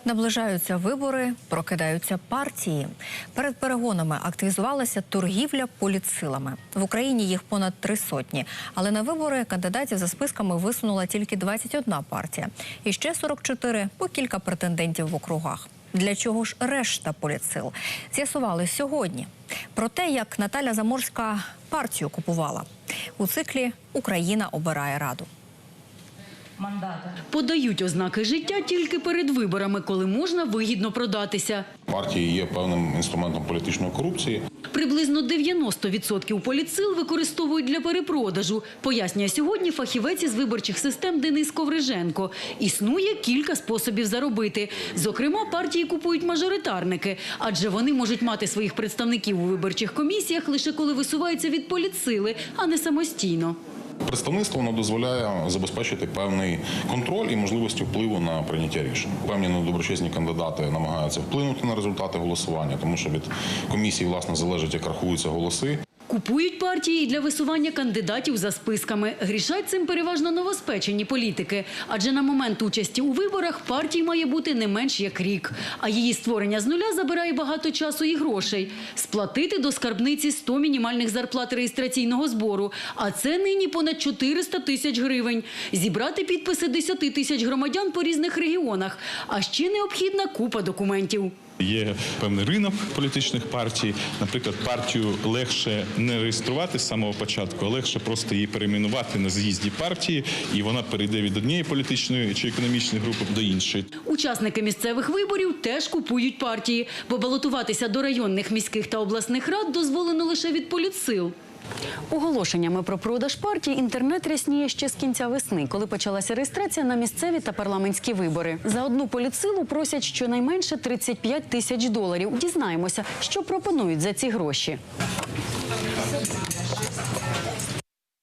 Наближаються вибори, прокидаються партії. Перед перегонами активізувалася торгівля політсилами. В Україні їх понад 300, але на вибори кандидатів за списками висунула тільки 21 партія. І ще 44 по кілька претендентів в округах. Для чого ж решта політсил? З'ясували сьогодні. Про те, як Наталя Заморська партію купувала. У циклі «Україна обирає раду». Подають ознаки життя тільки перед виборами, коли можна вигідно продатися. Партії є певним інструментом політичної корупції. Приблизно 90% політсил використовують для перепродажу, пояснює сьогодні фахівець із виборчих систем Денис Ковриженко. Існує кілька способів заробити. Зокрема, партії купують мажоритарники, адже вони можуть мати своїх представників у виборчих комісіях лише коли висуваються від політсили, а не самостійно. Представництво воно дозволяє забезпечити певний контроль і можливості впливу на прийняття рішень. Певні недоброчесні кандидати намагаються вплинути на результати голосування, тому що від комісії, власне, залежить, як рахуються голоси. Купують партії і для висування кандидатів за списками. Грішать цим переважно новоспечені політики. Адже на момент участі у виборах партій має бути не менш як рік. А її створення з нуля забирає багато часу і грошей. Сплатити до скарбниці 100 мінімальних зарплат реєстраційного збору. А це нині понад 400 тисяч гривень. Зібрати підписи 10 тисяч громадян по різних регіонах. А ще необхідна купа документів. Є певний ринок політичних партій. Наприклад, партію легше не реєструвати з самого початку, а легше просто її перейменувати на з'їзді партії, і вона перейде від однієї політичної чи економічної групи до іншої. Учасники місцевих виборів теж купують партії, бо балотуватися до районних, міських та обласних рад дозволено лише від політсил. Оголошеннями про продаж партій інтернет рясніє ще з кінця весни, коли почалася реєстрація на місцеві та парламентські вибори. За одну політсилу просять щонайменше 35 тисяч доларів. Дізнаємося, що пропонують за ці гроші.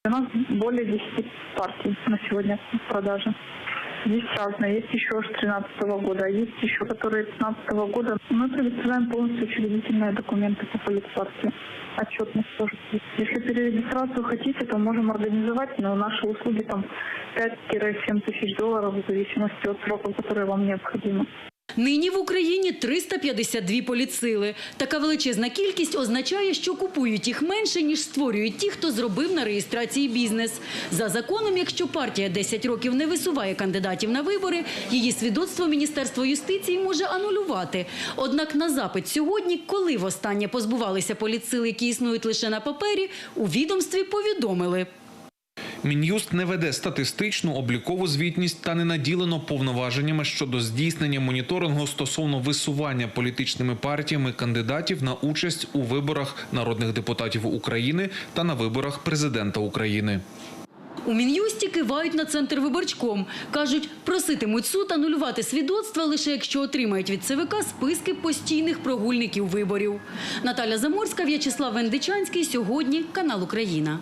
У нас более 10 партий на сегодня в продаже. Есть разные, есть еще с 2013 года, есть еще которые 2015 года. Мы предоставляем полностью учредительные документы по политпартии. Отчетность тоже есть. Если перерегистрацию хотите, то можем организовать, но наши услуги там 5-7 тысяч долларов в зависимости от сроков, которые вам необходимы. Нині в Україні 352 політсили. Така величезна кількість означає, що купують їх менше, ніж створюють ті, хто зробив на реєстрації бізнес. За законом, якщо партія 10 років не висуває кандидатів на вибори, її свідоцтво Міністерство юстиції може анулювати. Однак на запит сьогодні, коли востаннє позбувалися політсил, які існують лише на папері, у відомстві повідомили. Мін'юст не веде статистичну облікову звітність та не наділено повноваженнями щодо здійснення моніторингу стосовно висування політичними партіями кандидатів на участь у виборах народних депутатів України та на виборах президента України. У Мін'юсті кивають на Центрвиборчком. Кажуть, проситимуть суд анулювати свідоцтва лише якщо отримають від ЦВК списки постійних прогульників виборів. Наталя Заморська, В'ячеслав Вендичанський. Сьогодні канал «Україна».